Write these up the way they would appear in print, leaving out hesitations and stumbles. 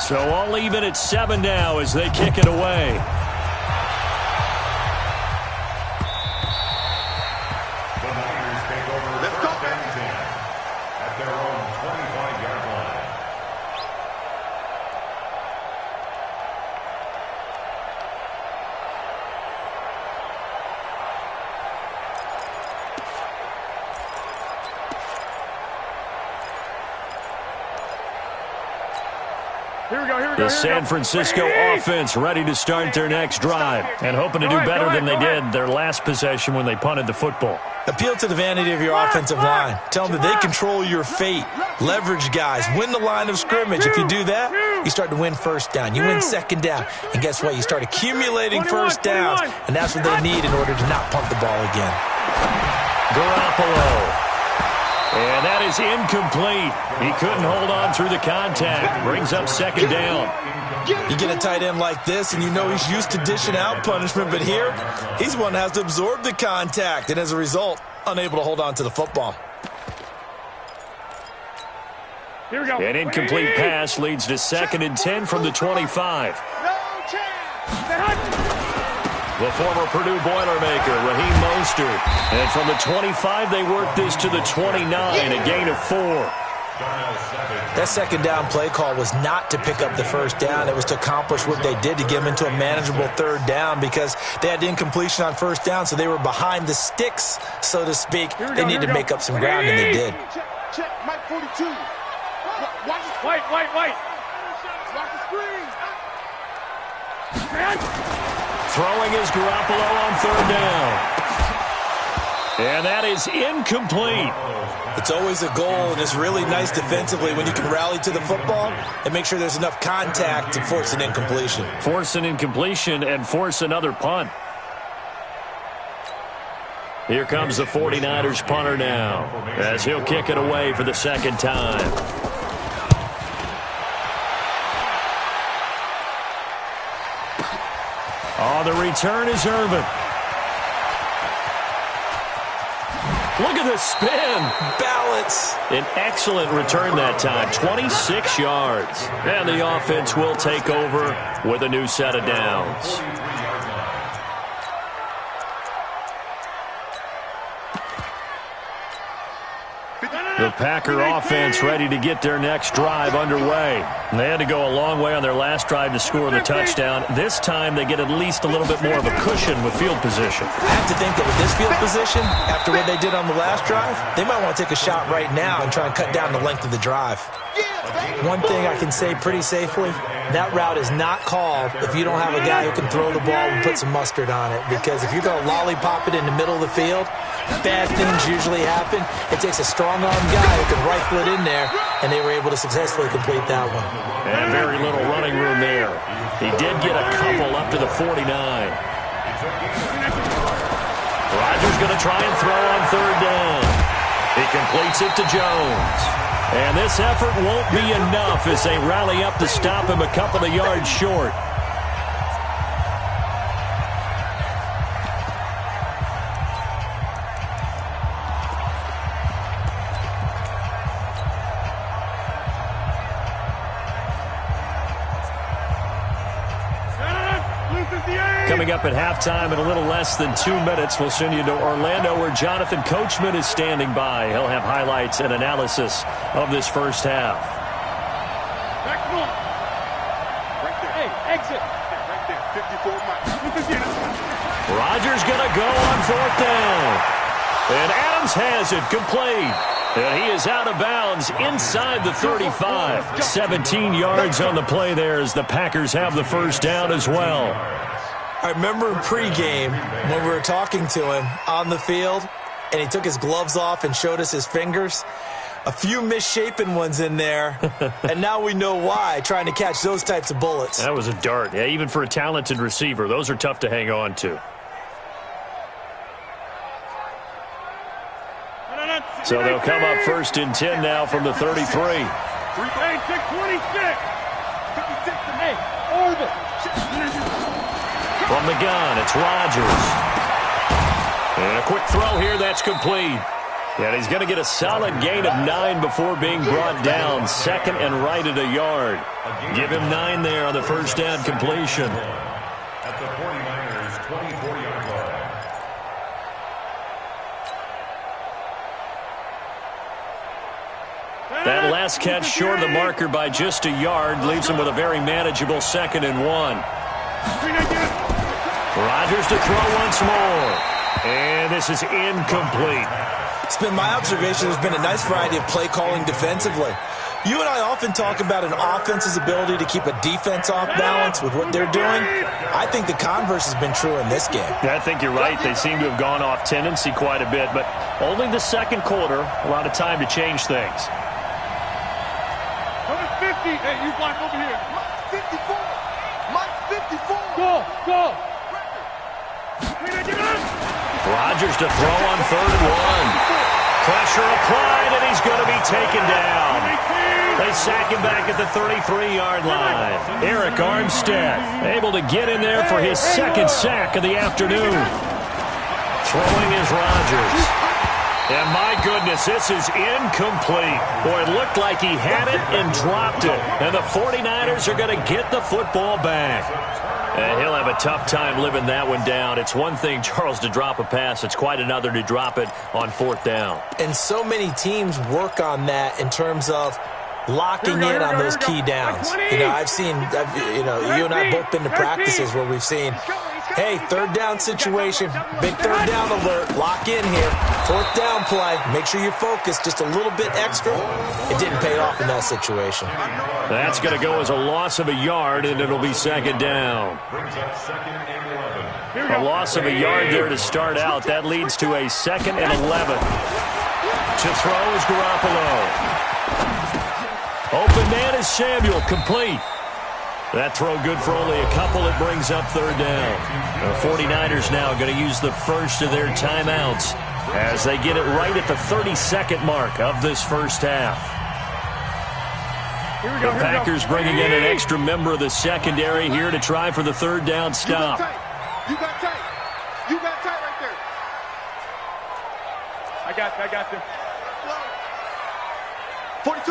So all even at 7 now as they kick it away. The San Francisco offense ready to start their next drive and hoping to do better than they did their last possession when they punted the football. Appeal to the vanity of your offensive line. Tell them that they control your fate. Leverage guys. Win the line of scrimmage. If you do that, you start to win first down. You win second down. And guess what? You start accumulating first downs, and that's what they need in order to not punt the ball again. Garoppolo. And that is incomplete. He couldn't hold on through the contact. Brings up second down. You get a tight end like this, and you know he's used to dishing out punishment, but here, he's one that has to absorb the contact, and as a result, unable to hold on to the football. Here we go. An incomplete pass leads to 2nd and 10 from the 25. The former Purdue Boilermaker, Raheem Mostert. And from the 25, they work this to the 29, a gain of 4. That second down play call was not to pick up the first down. It was to accomplish what they did to get them into a manageable third down because they had incompletion on first down, so they were behind the sticks, so to speak. They needed to make up some ground, and they did. Check, Mike 42. White. Watch the screen. Throwing is Garoppolo on 3rd down. And that is incomplete. It's always a goal, and it's really nice defensively when you can rally to the football and make sure there's enough contact to force an incompletion. Force an incompletion and force another punt. Here comes the 49ers punter now as he'll kick it away for the second time. Oh, the return is Irvin. Look at the spin. Balance. An excellent return that time. 26 yards. And the offense will take over with a new set of downs. The Packer offense ready to get their next drive underway. They had to go a long way on their last drive to score the touchdown. This time they get at least a little bit more of a cushion with field position. I have to think that with this field position, after what they did on the last drive, they might want to take a shot right now and try and cut down the length of the drive. One thing I can say pretty safely, that route is not called if you don't have a guy who can throw the ball and put some mustard on it. Because if you're going to lollipop it in the middle of the field, bad things usually happen. It takes a strong-arm guy who can rifle it in there, and they were able to successfully complete that one. And very little running room there. He did get a couple up to the 49. Rodgers going to try and throw on 3rd down. He completes it to Jones. And this effort won't be enough as they rally up to stop him a couple of yards short. Coming up at halftime in a little less than 2 minutes, we'll send you to Orlando where Jonathan Coachman is standing by. He'll have highlights and analysis of this first half. Back one. Right there. Hey, exit. Right there. 54 miles. Rodgers going to go on 4th down. And Adams has it complete. And he is out of bounds inside the 35. 17 yards on the play there as the Packers have the first down as well. I remember in pregame when we were talking to him on the field, and he took his gloves off and showed us his fingers. A few misshapen ones in there, and now we know why, trying to catch those types of bullets. That was a dart. Yeah, even for a talented receiver, those are tough to hang on to. So they'll come up 1st and 10 now from the 33. 26. 56 to me. Orbit. From the gun, it's Rodgers. And a quick throw here, that's complete. And he's going to get a solid gain of 9 before being brought down. Second and right at a yard. Give him 9 there on the first down completion. At the 49ers' 24-yard line. That last catch short of the marker by just a yard leaves him with a very manageable 2nd and 1. Rodgers to throw once more. And this is incomplete. It's been my observation there's been a nice variety of play calling defensively. You and I often talk about an offense's ability to keep a defense off balance with what they're doing. I think the converse has been true in this game. Yeah, I think you're right. They seem to have gone off tendency quite a bit, but only the second quarter, a lot of time to change things. Number 50. Hey, you blind over here. Mike 54. Mike 54. Go. Rodgers to throw on 3rd and 1. Pressure applied, and he's going to be taken down. They sack him back at the 33-yard line. Eric Armstead able to get in there for his 2nd sack of the afternoon. Throwing is Rodgers. And my goodness, this is incomplete. Boy, it looked like he had it and dropped it. And the 49ers are going to get the football back. And he'll have a tough time living that one down. It's one thing, Charles, to drop a pass. It's quite another to drop it on 4th down. And so many teams work on that in terms of locking in on those key downs. You know, you and I have both been to practices where we've seen, hey, 3rd down situation, big 3rd down alert, lock in here, 4th down play, make sure you focus just a little bit extra. It didn't pay off in that situation. That's going to go as a loss of a yard, and it'll be 2nd down. A loss of a yard there to start out. That leads to a 2nd and 11. To throw is Garoppolo. Open man is Samuel, complete. That throw good for only a couple. It brings up 3rd down. The 49ers now going to use the first of their timeouts as they get it right at the 32nd mark of this first half. The Packers bringing in an extra member of the secondary here to try for the 3rd down stop. You got tight. Right there. I got them. 42.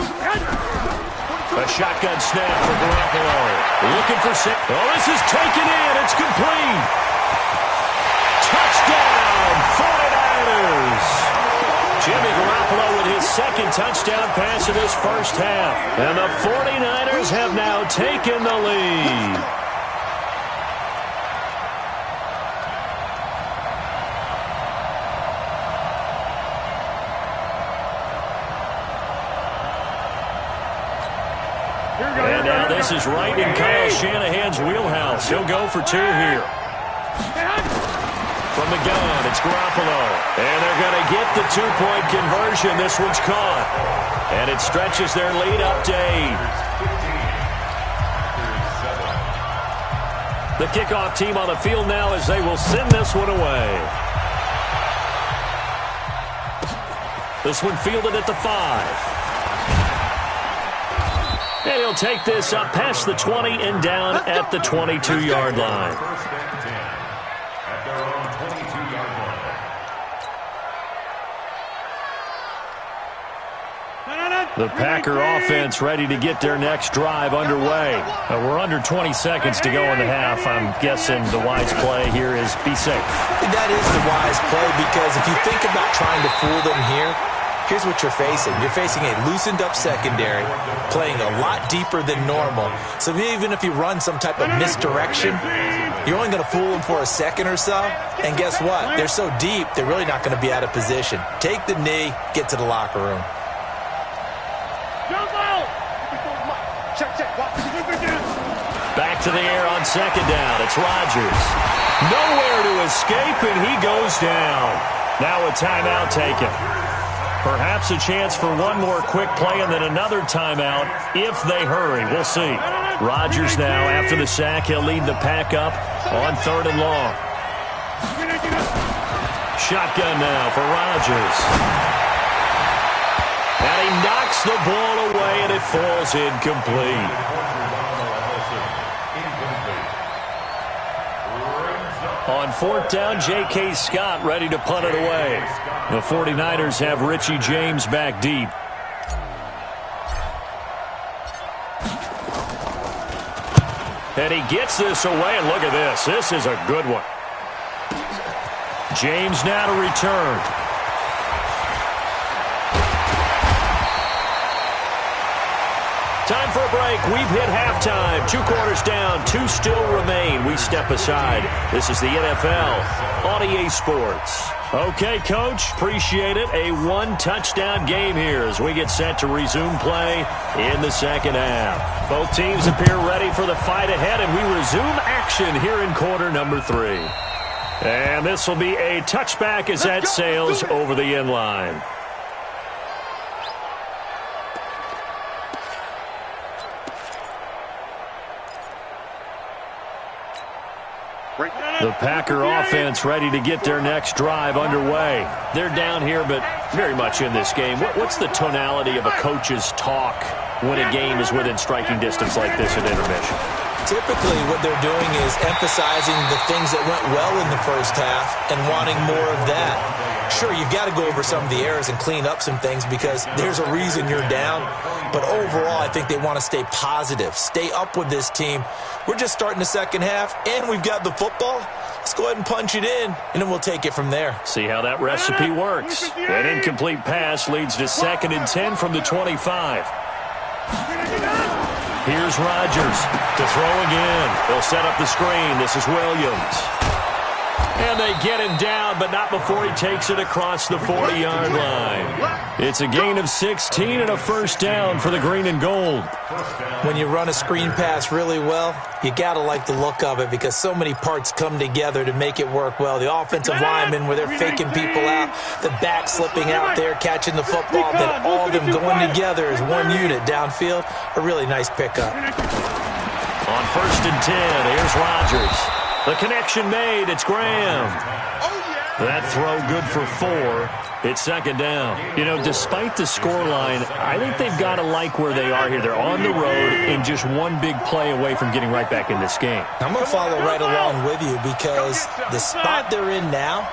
A shotgun snap for Garoppolo. Looking for six. Oh, this is taken in. It's complete. Touchdown, 49ers. Jimmy Garoppolo with his 2nd touchdown pass of this first half. And the 49ers have now taken the lead. And now this is right in Kyle Shanahan's wheelhouse. He'll go for 2 here. From the gun, it's Garoppolo. And they're going to get the 2-point conversion. This one's caught. And it stretches their lead up to 8. The kickoff team on the field now as they will send this one away. This one fielded at the 5. And he'll take this up past the 20 and down at the 22-yard line. The Packer offense ready to get their next drive underway. We're under 20 seconds to go in the half. I'm guessing the wise play here is be safe. That is the wise play, because if you think about trying to fool them here, here's what you're facing. You're facing a loosened-up secondary, playing a lot deeper than normal. So even if you run some type of misdirection, you're only going to fool them for a second or so. And guess what? They're so deep, they're really not going to be out of position. Take the knee, get to the locker room. Back to the air on 2nd down. It's Rodgers. Nowhere to escape, and he goes down. Now a timeout taken. Perhaps a chance for one more quick play and then another timeout if they hurry. We'll see. Rodgers now, after the sack, he'll lead the pack up on 3rd and long. Shotgun now for Rodgers. And he knocks the ball away, and it falls incomplete. On fourth down, J.K. Scott ready to punt it away. The 49ers have Richie James back deep. And he gets this away, and look at this. This is a good one. James now to return. Time for a break. We've hit halftime. 2 quarters down. 2 still remain. We step aside. This is the NFL on EA Sports. Okay, Coach. Appreciate it. A 1-touchdown game here as we get set to resume play in the second half. Both teams appear ready for the fight ahead, and we resume action here in quarter number 3. And this will be a touchback as that sails over the end line. The Packer offense ready to get their next drive underway. They're down here, but very much in this game. What's the tonality of a coach's talk when a game is within striking distance like this at intermission? Typically, what they're doing is emphasizing the things that went well in the first half and wanting more of that. Sure, you've got to go over some of the errors and clean up some things because there's a reason you're down. But overall, I think they want to stay positive, stay up with this team. We're just starting the second half, and we've got the football. Let's go ahead and punch it in, and then we'll take it from there. See how that recipe works. An incomplete pass leads to 2nd and 10 from the 25. Here's Rodgers to throw again. They'll set up the screen. This is Williams. And they get him down, but not before he takes it across the 40-yard line. It's a gain of 16 and a first down for the green and gold. When you run a screen pass really well, you got to like the look of it because so many parts come together to make it work well. The offensive linemen where they're faking people out, the back slipping out there, catching the football, then all of them going together as one unit downfield. A really nice pickup. On 1st and 10, here's Rodgers. The connection made. It's Graham. That throw good for 4. It's 2nd down. You know, despite the scoreline, I think they've got to like where they are here. They're on the road and just one big play away from getting right back in this game. I'm going to follow right along with you because the spot they're in now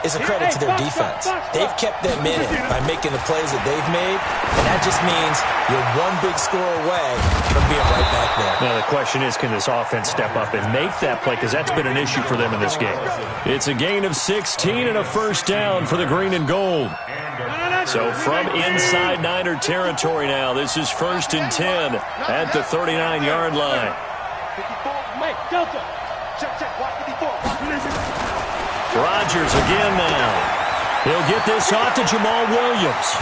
is a credit to their defense. They've kept them in it by making the plays that they've made, and that just means you're one big score away from being right back there. Now, the question is, can this offense step up and make that play? Because that's been an issue for them in this game. It's a gain of 16 and a first down for the green and gold. So from inside Niner territory now, this is 1st and 10 at the 39-yard line. Rodgers again now. He'll get this off to Jamal Williams.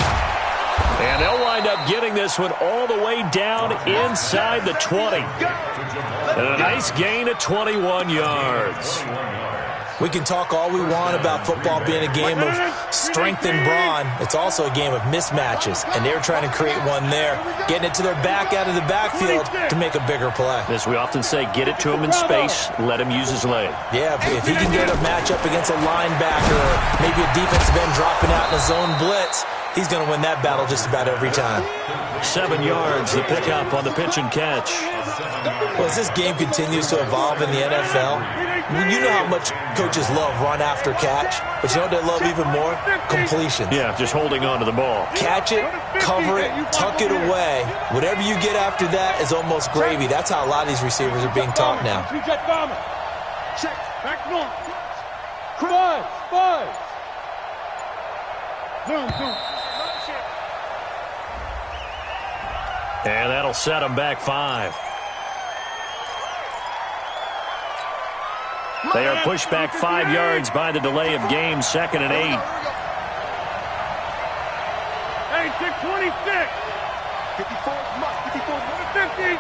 And they'll wind up getting this one all the way down inside the 20. And a nice gain of 21 yards. We can talk all we want about football being a game of strength and brawn. It's also a game of mismatches, and they're trying to create one there, getting it to their back out of the backfield to make a bigger play. As we often say, get it to him in space, let him use his leg. Yeah, if he can get a matchup against a linebacker or maybe a defensive end dropping out in a zone blitz, he's going to win that battle just about every time. 7 yards, the pickup on the pitch and catch. Well, as this game continues to evolve in the NFL, you know how much coaches love run after catch, but you know what they love even more? Completion. Yeah, just holding on to the ball. Catch it, cover it, tuck it away. Whatever you get after that is almost gravy. That's how a lot of these receivers are being taught now. Check, back north. Five. Zoom. And that'll set them back 5. They are pushed back 5 yards by the delay of game, 2nd and 8. 626. 54, 50.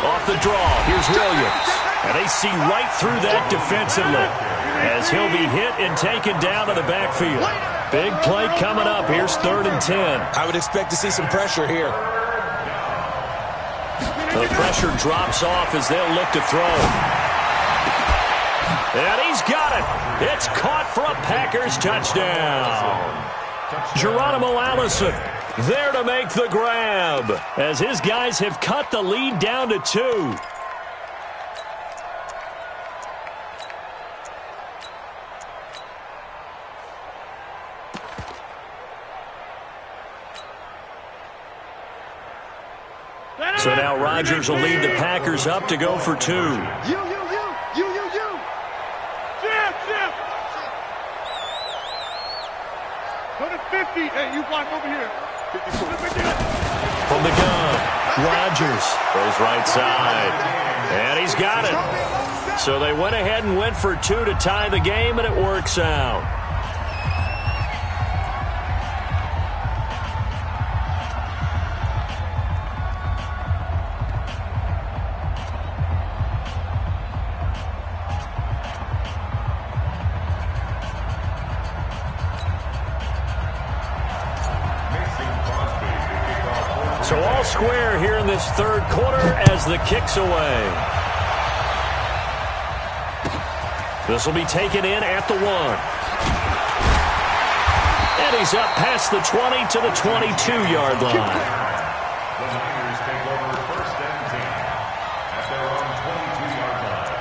Off the draw, here's Williams. And they see right through that defensively as he'll be hit and taken down to the backfield. Big play coming up. Here's 3rd and 10. I would expect to see some pressure here. The pressure drops off as they'll look to throw. And he's got it. It's caught for a Packers touchdown. Geronimo Allison there to make the grab as his guys have cut the lead down to 2. So now Rodgers will lead the Packers up to go for 2. You. Jim. Go to 50. Hey, you block over here. 54. From the gun, Rodgers goes right side. And he's got it. So they went ahead and went for 2 to tie the game, and it works out. So all square here in this third quarter as the kick's away. This will be taken in at the 1. And he's up past the 20 to the 22-yard line. The Niners take over 1st and 10 at their own 22-yard line.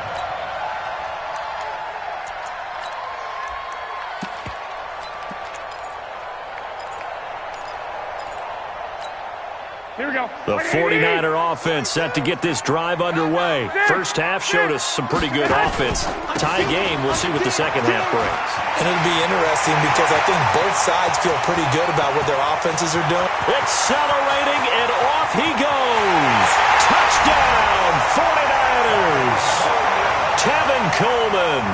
Here we go. The 49er offense set to get this drive underway. First half showed us some pretty good offense. Tie game, we'll see what the second half brings. And it'll be interesting because I think both sides feel pretty good about what their offenses are doing. Accelerating, and off he goes. Touchdown, 49ers. Tevin Coleman,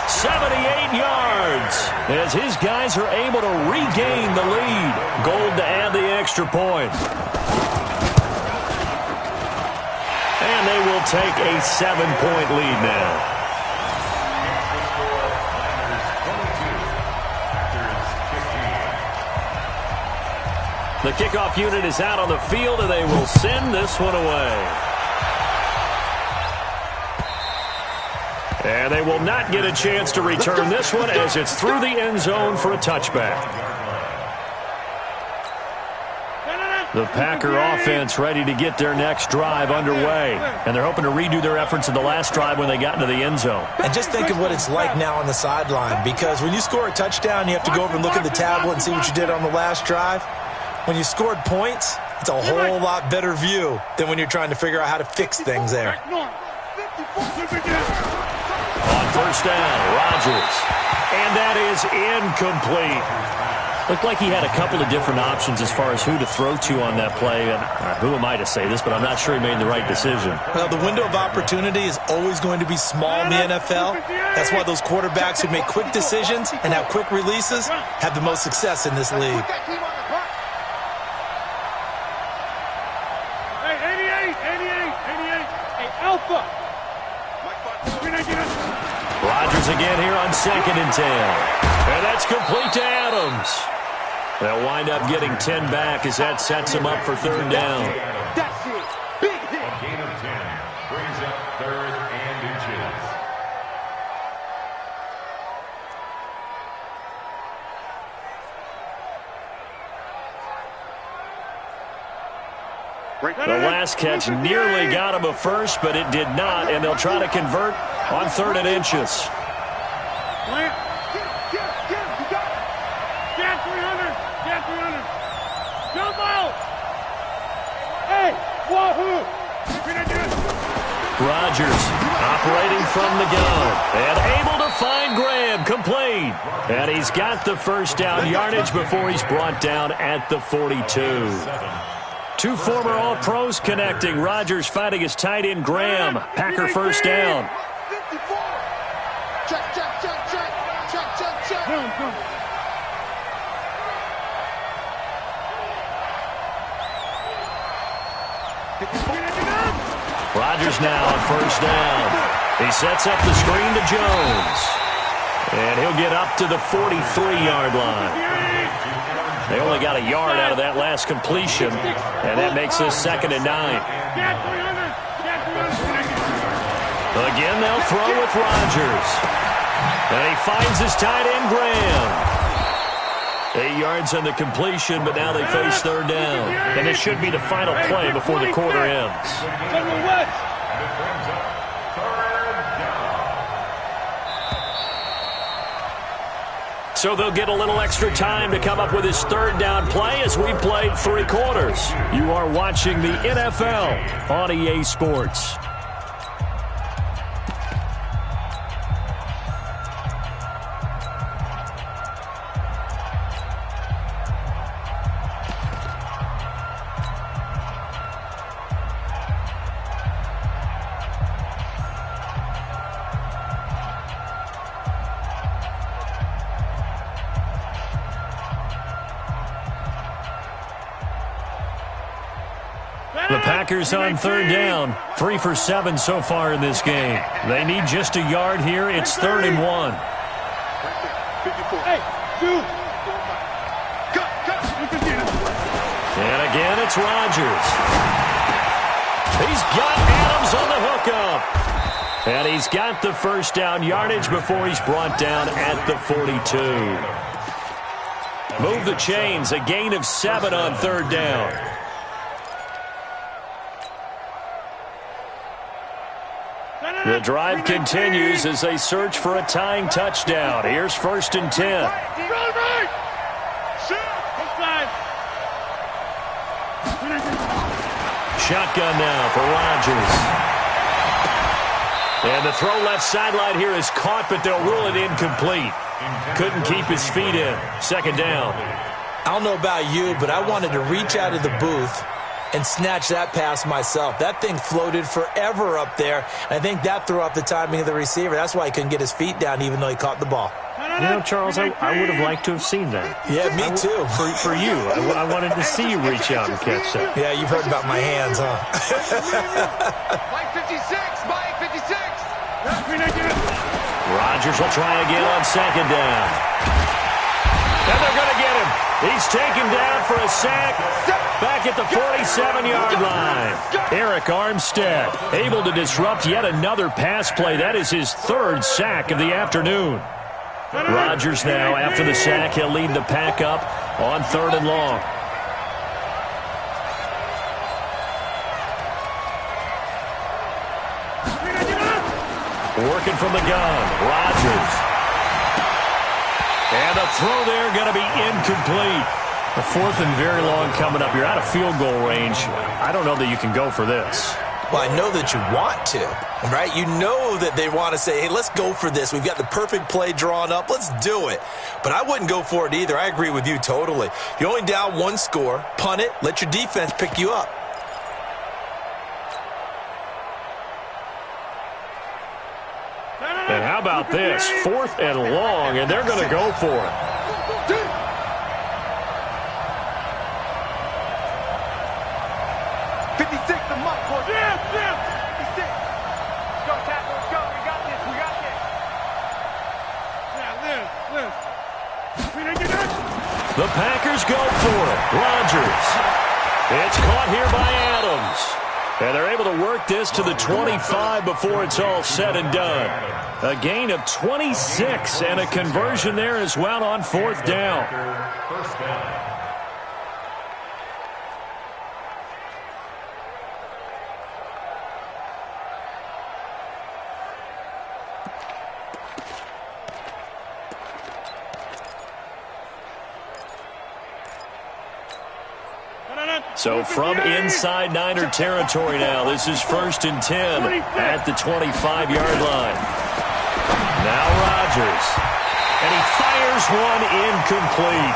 78 yards, as his guys are able to regain the lead. Gold to add the extra point. And they will take a 7-point lead now. The kickoff unit is out on the field, and they will send this one away. And they will not get a chance to return this one as it's through the end zone for a touchback. The Packer offense ready to get their next drive underway. And they're hoping to redo their efforts in the last drive when they got into the end zone. And just think of what it's like now on the sideline, because when you score a touchdown, you have to go over and look at the tablet and see what you did on the last drive. When you scored points, it's a whole lot better view than when you're trying to figure out how to fix things there. On first down, Rodgers. And that is incomplete. Looked like he had a couple of different options as far as who to throw to on that play. And who am I to say this, but I'm not sure he made the right decision. Well, the window of opportunity is always going to be small in the NFL. That's why those quarterbacks who make quick decisions and have quick releases have the most success in this league. Hey, 88. Hey, Alpha. Rodgers again here on 2nd and 10. And that's complete to Adams. They'll wind up getting 10 back as that sets him up for 3rd down. That's it. Big hit. A gain of 10 brings up 3rd and inches. The last catch nearly got him a first, but it did not, and they'll try to convert on 3rd and inches. Jump out! Hey, wahoo! Rodgers operating from the gun and able to find Graham, complete. And he's got the first down yardage before he's brought down at the 42. Two former All-Pros connecting. Rodgers fighting his tight end Graham. Packer first down. 54. Check. Boom. Rodgers now on first down. He sets up the screen to Jones. And he'll get up to the 43-yard line. They only got a yard out of that last completion, and that makes this 2nd and 9. Again, they'll throw with Rodgers. And he finds his tight end, Graham. 8 yards on the completion, but now they face 3rd down. And it should be the final play before the quarter ends. So they'll get a little extra time to come up with his third down play as we've played 3 quarters. You are watching the NFL on EA Sports. The Packers on third down, 3 for 7 so far in this game. They need just a yard here. It's 3rd and 1. And again, it's Rodgers. He's got Adams on the hookup. And he's got the first down yardage before he's brought down at the 42. Move the chains, a gain of 7 on third down. The drive continues as they search for a tying touchdown. Here's 1st and 10. Shotgun now for Rodgers. And the throw left sideline here is caught, but they'll rule it incomplete. Couldn't keep his feet in. 2nd down. I don't know about you, but I wanted to reach out of the booth and snatch that pass myself. That thing floated forever up there. I think that threw off the timing of the receiver. That's why he couldn't get his feet down even though he caught the ball. You know, Charles, I would have liked to have seen that. Yeah, me too. For you. I wanted to see you reach out and catch that. Yeah, you've heard about my hands, huh? Mike 56, Mike 56. Rodgers will try again on 2nd down. And they're going to get him. He's taken down for a sack back at the 47-yard line. Eric Armstead able to disrupt yet another pass play. That is his 3rd sack of the afternoon. Rodgers now, after the sack, he'll lead the pack up on 3rd and long. Working from the gun, Rodgers. And a throw there going to be incomplete. The 4th and very long coming up. You're out of field goal range. I don't know that you can go for this. Well, I know that you want to, right? You know that they want to say, hey, let's go for this. We've got the perfect play drawn up. Let's do it. But I wouldn't go for it either. I agree with you totally. You're only down 1 score. Punt it. Let your defense pick you up. And how about this? 4th and long, and they're going to go for it. The Packers go for it. Rodgers. It's caught here by Adams. And they're able to work this to the 25 before it's all said and done. A gain of 26 and a conversion there as well on 4th down. First down. So from inside Niner territory now, this is 1st and 10 at the 25-yard line. Now Rodgers. And he fires one incomplete.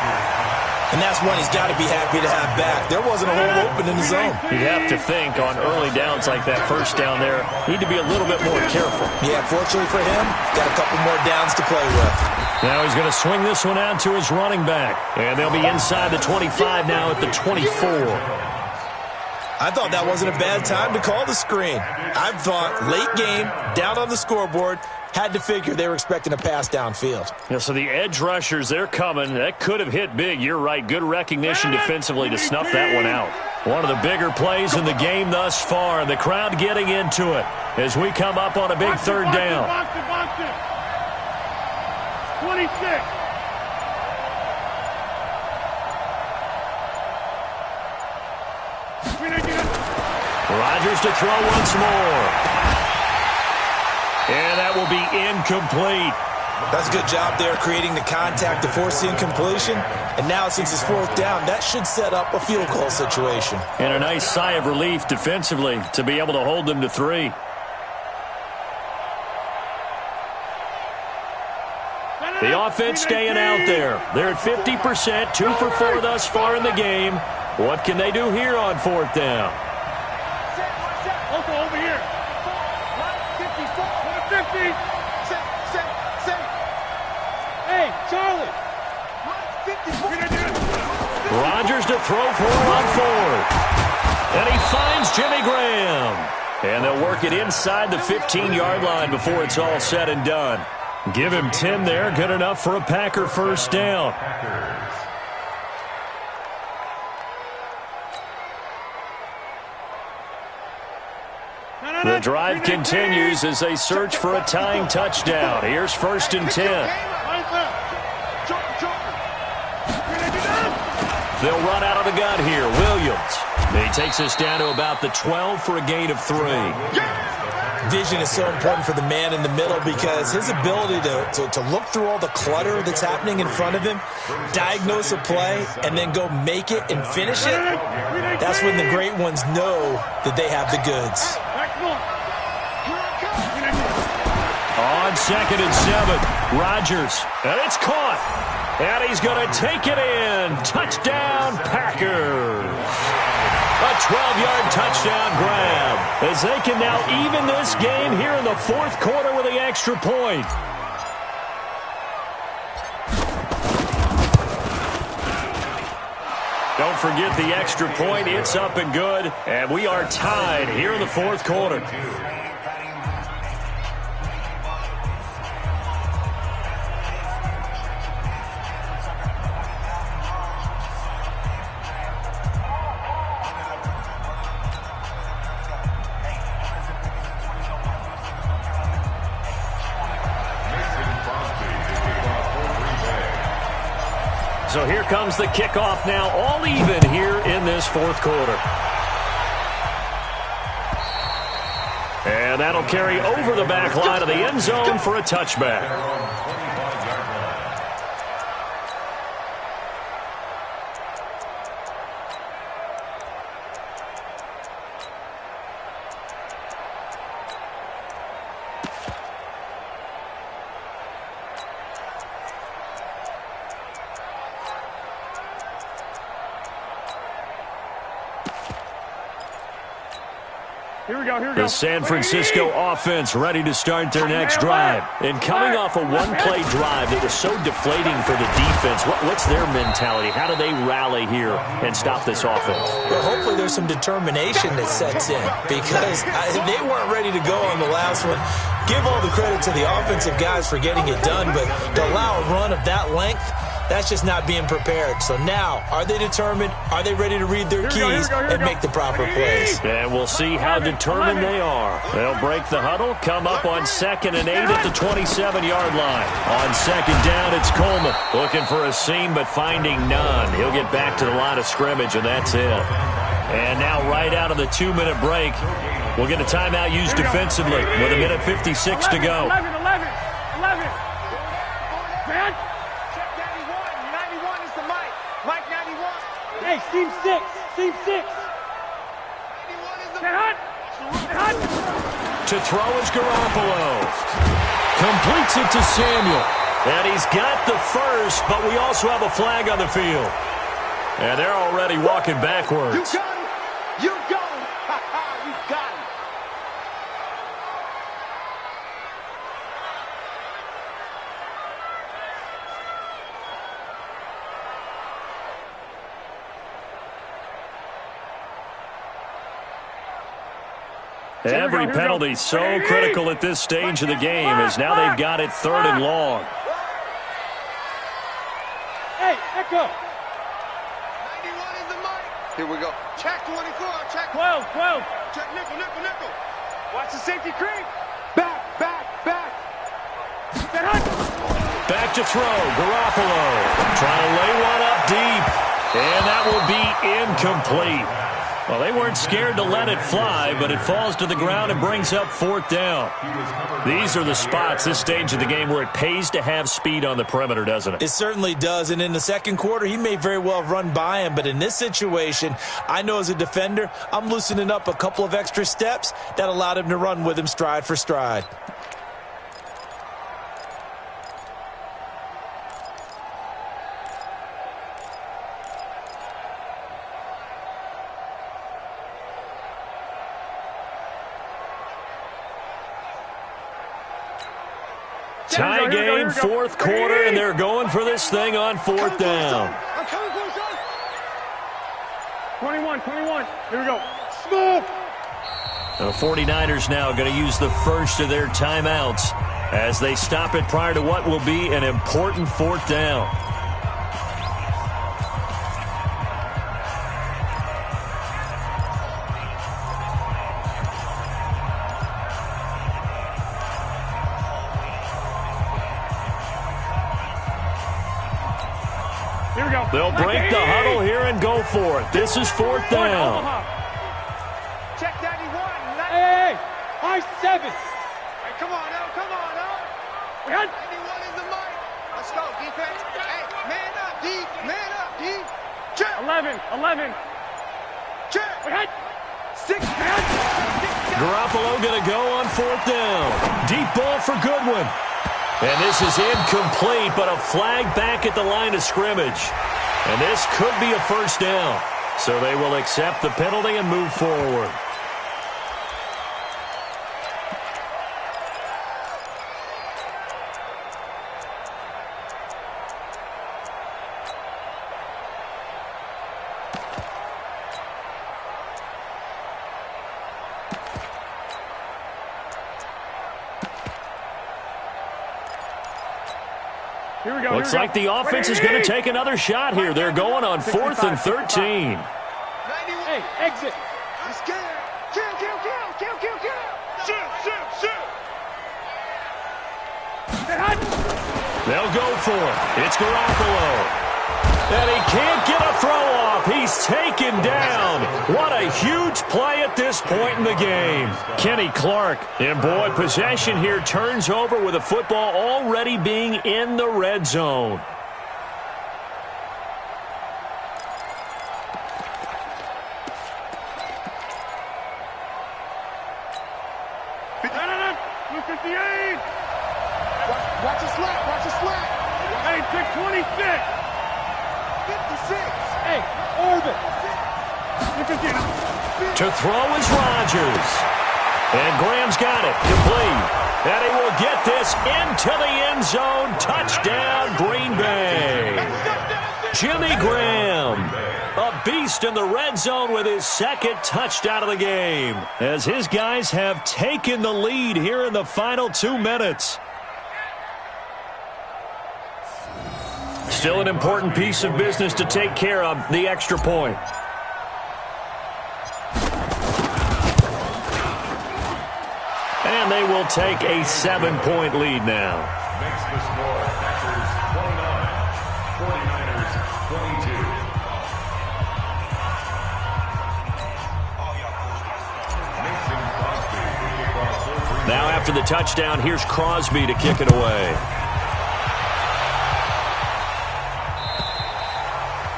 And that's one he's got to be happy to have back. There wasn't a hole open in the zone. You'd have to think on early downs like that, 1st down there, need to be a little bit more careful. Yeah, fortunately for him, got a couple more downs to play with. Now he's going to swing this one out to his running back. And they'll be inside the 25 now at the 24. I thought that wasn't a bad time to call the screen. I thought late game, down on the scoreboard, had to figure they were expecting a pass downfield. Yeah, so the edge rushers, they're coming. That could have hit big. You're right. Good recognition defensively to snuff that one out. One of the bigger plays in the game thus far. The crowd getting into it as we come up on a big 3rd down. 26. Rodgers to throw once more. And that will be incomplete. That's a good job there creating the contact to force the incompletion. And now since it's fourth down, that should set up a field goal situation. And a nice sigh of relief defensively to be able to hold them to 3. The offense staying out there. They're at 50%, 2 for 4 thus far in the game. What can they do here on fourth down? Over here. 50. Hey, Charlie. Rodgers to throw for on 4th. And he finds Jimmy Graham. And they'll work it inside the 15-yard line before it's all said and done. Give him 10 there. Good enough for a Packer first down. The drive continues as they search for a tying touchdown. Here's 1st and 10. They'll run out of the gun here. Williams. He takes us down to about the 12 for a gain of 3. Vision is so important for the man in the middle because his ability to look through all the clutter that's happening in front of him, diagnose a play, and then go make it and finish it, that's when the great ones know that they have the goods. On 2nd and 7, Rodgers, and it's caught. And he's going to take it in. Touchdown, Packers. A 12-yard touchdown grab as they can now even this game here in the fourth quarter with the extra point. Don't forget the extra point. It's up and good. And we are tied here in the fourth quarter. So here comes the kickoff now, all even here in this fourth quarter. And that'll carry over the back line of the end zone for a touchback. Here we go. The San Francisco offense ready to start their next drive. And coming off a one-play drive that was so deflating for the defense, what's their mentality? How do they rally here and stop this offense? Well, hopefully there's some determination that sets in because they weren't ready to go on the last one. Give all the credit to the offensive guys for getting it done, but to allow a run of that length, that's just not being prepared. So now, are they determined? Are they ready to read their keys and make the proper plays? And we'll see how determined they are. They'll break the huddle, come up on 2nd and 8 at the 27-yard line. On 2nd down, it's Coleman. Looking for a seam, but finding none. He'll get back to the line of scrimmage, and that's it. And now right out of the 2-minute break, we'll get a timeout used defensively with 1:56 to go. 11. Hey, team 6. To throw is Garoppolo. Completes it to Samuel. And he's got the first, but we also have a flag on the field. And they're already walking backwards. You got him. You got him. You got him. Every penalty so critical at this stage of the game as now they've got it 3rd and long. Hey, Echo. 91 is the mic. Here we go. Check 24. Check 12. Check nickel. Watch the safety creep. Back. Back to throw. Garoppolo trying to lay one up deep. And that will be incomplete. Well, they weren't scared to let it fly, but it falls to the ground and brings up 4th down. These are the spots, this stage of the game, where it pays to have speed on the perimeter, doesn't it? It certainly does, and in the second quarter, he may very well have run by him, but in this situation, I know as a defender, I'm loosening up a couple of extra steps that allowed him to run with him stride for stride. Tie game, 4th quarter, and they're going for this thing on 4th down. 21. Here we go. Smooth. The 49ers now going to use the first of their timeouts as they stop it prior to what will be an important 4th down. They'll break the huddle here and go for it. This is 4th down. Check 91. Hey, high 7. Hey, come on, El. Come on, El. We got 91 is the mic. Let's go, defense. Hey, man up, D. Man up, D. Check. 11. Check. We got 6, man. Garoppolo going to go on 4th down. Deep ball for Goodwin. And this is incomplete, but a flag back at the line of scrimmage. And this could be a 1st down. So they will accept the penalty and move forward. Looks like the offense is going to take another shot here. They're going on 4th and 13. Hey, exit. I'm scared. Kill. Shoot. They'll go for it. It's Garoppolo. And he can't get a throw off. He's taken down. What a huge play at this point in the game. Kenny Clark. And boy, possession here turns over with the football already being in the red zone. Watch the slack. Hey, pick 26. 56. Hey, orbit. To throw is Rodgers. And Graham's got it. Complete. And he will get this into the end zone. Touchdown, Green Bay. Jimmy Graham, a beast in the red zone with his 2nd touchdown of the game, as his guys have taken the lead here in the final 2 minutes. Still an important piece of business to take care of, the extra point. And they will take a 7-point lead now. Makes the score. Packers 29, 49ers 22. Now after the touchdown, here's Crosby to kick it away.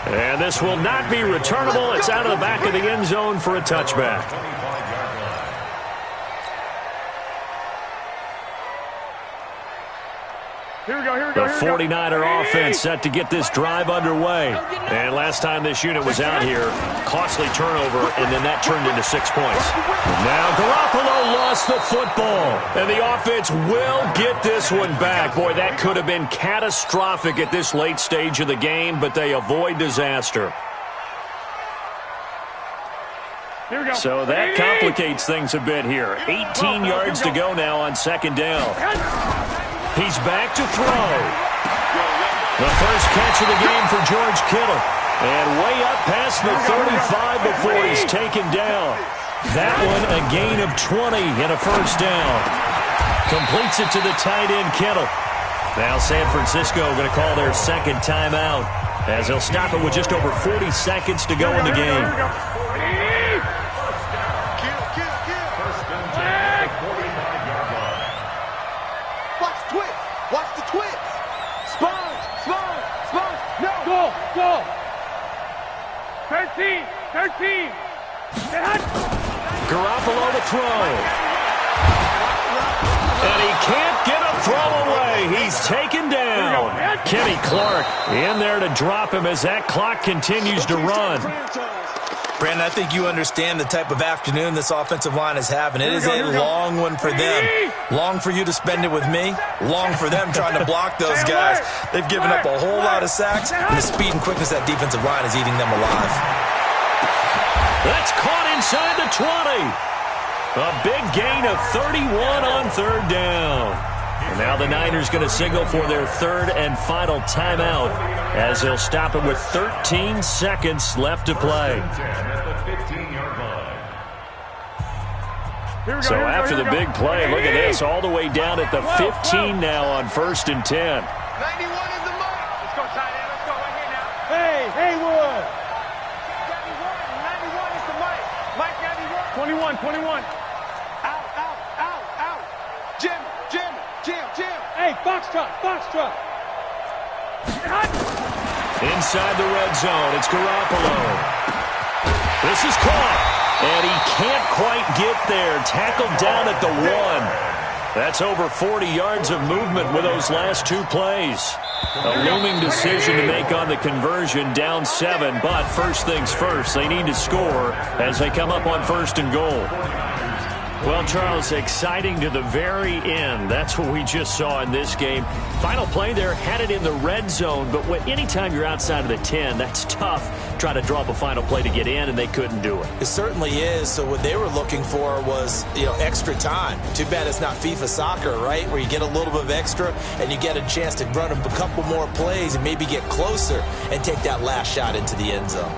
And this will not be returnable. It's out of the back of the end zone for a touchback. The 49er offense set to get this drive underway. And last time this unit was out here, costly turnover, and then that turned into 6 points. Now Garoppolo lost the football, and the offense will get this one back. Boy, that could have been catastrophic at this late stage of the game, but they avoid disaster. So that complicates things a bit here. 18 yards to go now on 2nd down. He's back to throw. The first catch of the game for George Kittle. And way up past the 35 before he's taken down. That one a gain of 20 and a 1st down. Completes it to the tight end Kittle. Now San Francisco going to call their 2nd timeout as they'll stop it with just over 40 seconds to go in the game. 13. Garoppolo to throw. And he can't get a throw away. He's taken down. Kenny Clark in there to drop him as that clock continues to run. Brandon, I think you understand the type of afternoon this offensive line is having. It is a long one for them. Long for you to spend it with me. Long for them trying to block those guys. They've given up a whole lot of sacks, and the speed and quickness of that defensive line is eating them alive. That's caught inside the 20. A big gain of 31 on third down. And now the Niners going to signal for their third and final timeout as they'll stop it with 13 seconds left to play. So after the big play, look at this, all the way down at the 15 now on 1st and 10. 91 is the mark. Let's go, tight end. Let's go right here now. Hey, Haywood. 91 is the mic. Mike 91. 21. Out. Jim. Hey, Foxtrot. Inside the red zone, it's Garoppolo. This is caught, and he can't quite get there. Tackled down at the 1. That's over 40 yards of movement with those last 2 plays. A looming decision to make on the conversion, down 7, but first things first, they need to score as they come up on 1st and goal. Well, Charles, exciting to the very end. That's what we just saw in this game. Final play there, had it in the red zone, but anytime you're outside of the 10, that's tough. Try to draw up a final play to get in, and they couldn't do it. It certainly is. So what they were looking for was, extra time. Too bad it's not FIFA soccer, right, where you get a little bit of extra and you get a chance to run a couple more plays and maybe get closer and take that last shot into the end zone.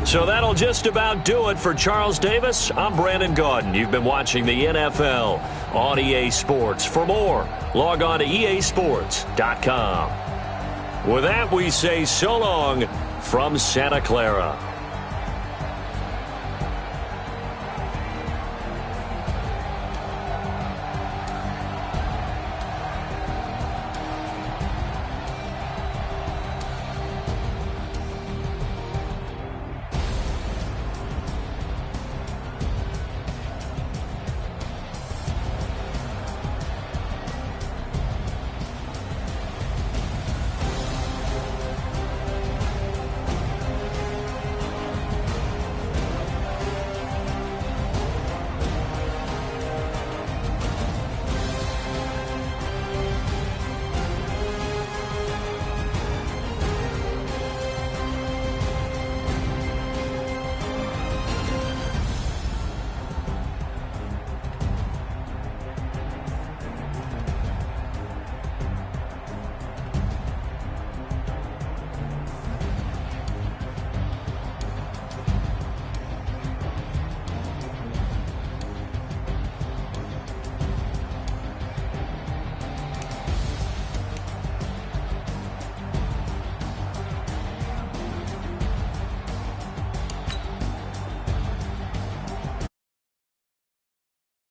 So that'll just about do it for Charles Davis. I'm Brandon Gaudin. You've been watching the NFL on EA Sports. For more, log on to easports.com. With that, we say so long from Santa Clara.